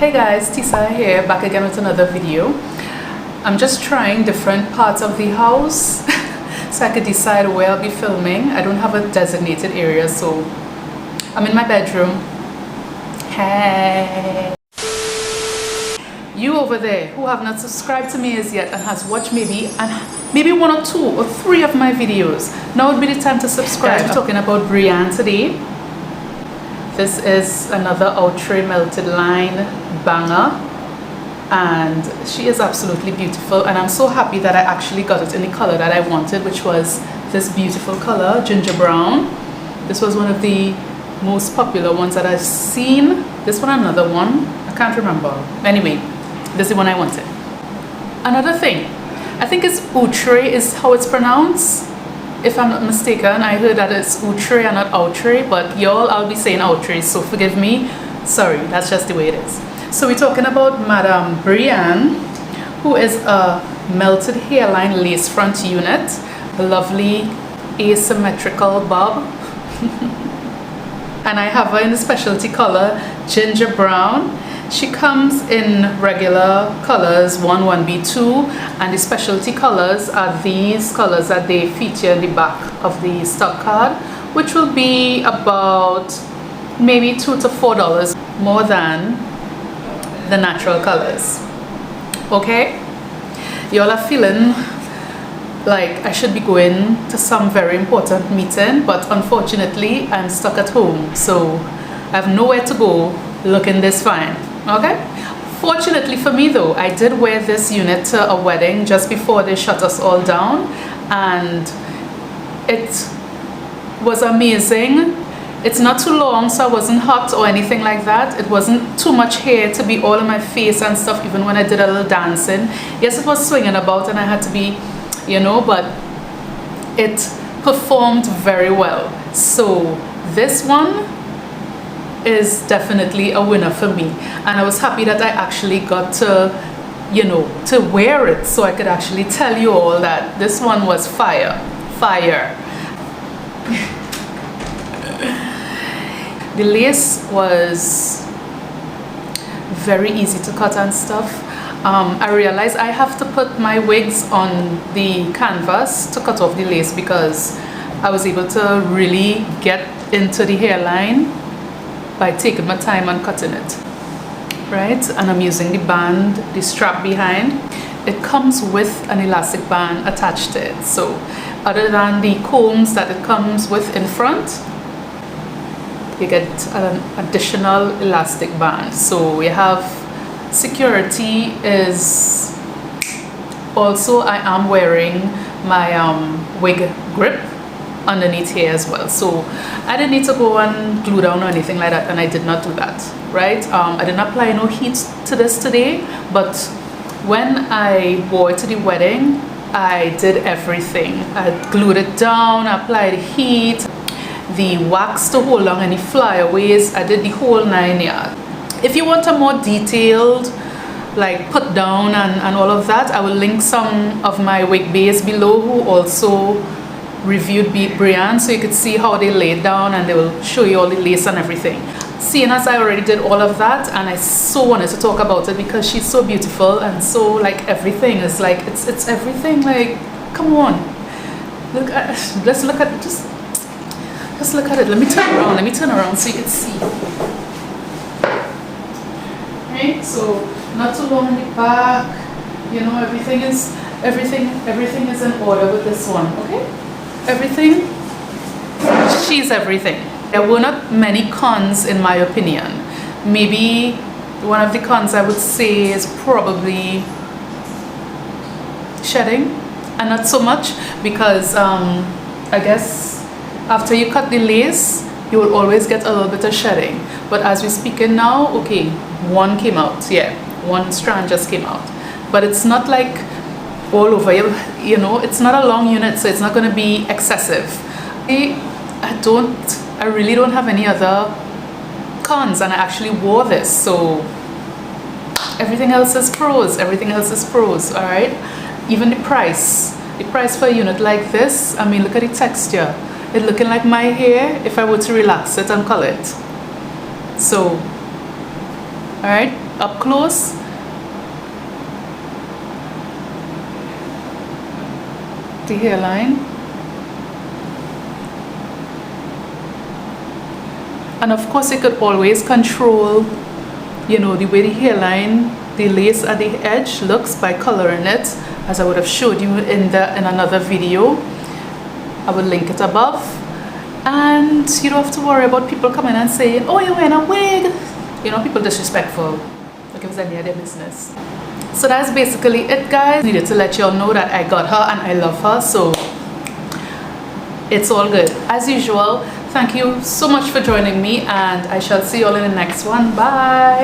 Hey guys, Tisa here, back again with another video. I'm just trying different parts of the house so I could decide where I'll be filming. I don't have a designated area, so I'm in my bedroom. Hey! You over there who have not subscribed to me as yet and has watched maybe one or two or three of my videos, now would be the time to subscribe. I'm talking about Breanne today. This is another Outre melted line banger, and she is absolutely beautiful, and I'm so happy that I actually got it in the color that I wanted, which was this beautiful color, ginger brown. This was one of the most popular ones that I've seen. This one, another one, I can't remember. Anyway, this is the one I wanted. Another thing, I think it's Outre is how it's pronounced. If I'm not mistaken, I heard that it's Outre and not Outre, but y'all, I'll be saying Outre, so forgive me. Sorry, that's just the way it is. So we're talking about Madame Breanne, who is a melted hairline lace front unit, a lovely asymmetrical bob. And I have her in the specialty color, ginger brown. She comes in regular colors 1, 1B2, and the specialty colors are these colors that they feature in the back of the stock card, which will be about maybe $2 to $4 more than the natural colors. Okay, y'all are feeling like I should be going to some very important meeting, but unfortunately I'm stuck at home, so I have nowhere to go looking this fine. Okay, fortunately for me though, I did wear this unit to a wedding just before they shut us all down, and it was amazing. It's not too long, so I wasn't hot or anything like that. It wasn't too much hair to be all in my face and stuff, even when I did a little dancing. Yes, it was swinging about and I had to be, you know, but it performed very well. So this one is definitely a winner for me, and I was happy that I actually got to, you know, to wear it, so I could actually tell you all that this one was fire. The lace was very easy to cut and stuff. I realized I have to put my wigs on the canvas to cut off the lace because I was able to really get into the hairline by taking my time and cutting it, right? And I'm using the band, the strap behind. It comes with an elastic band attached to it, so other than the combs that it comes with in front, you get an additional elastic band. So we have security is also, I am wearing my wig grip underneath here as well, so I didn't need to go and glue down or anything like that, and I did not do that, right? I didn't apply no heat to this today, but when I wore it to the wedding, I did everything. I glued it down, applied heat, the wax to hold on any flyaways. I did the whole 9 yards. If you want a more detailed, like put down and all of that, I will link some of my wig baes below who also reviewed Breanne, so you could see how they laid down, and they will show you all the lace and everything. Seeing as I already did all of that, and I so wanted to talk about it because she's so beautiful, and so like everything is like it's everything. Like, come on, look at, let's look at it, just look at it. Let me turn around so you can see. Right, so not too long in the back, you know, everything is in order with this one. Okay, everything, she's everything. There were not many cons in my opinion. Maybe one of the cons I would say is probably shedding, and not so much because I guess after you cut the lace you will always get a little bit of shedding, but as we're speaking now, okay, one came out, yeah, one strand just came out, but it's not like all over, you know, it's not a long unit, so it's not going to be excessive. I really don't have any other cons, and I actually wore this, so everything else is pros, all right? Even the price for a unit like this, I mean, look at the texture. It's looking like my hair if I were to relax it and color it. So, all right, up close. The hairline. And of course you could always control, you know, the way the hairline, the lace at the edge looks by coloring it, as I would have showed you in another video. I will link it above. And you don't have to worry about people coming and saying, oh, you're wearing a wig. You know, people disrespectful. Like it was any of their business. So that's basically it, guys. Needed to let y'all know that I got her and I love her, so it's all good. As usual, thank you so much for joining me, and I shall see you all in the next one. Bye.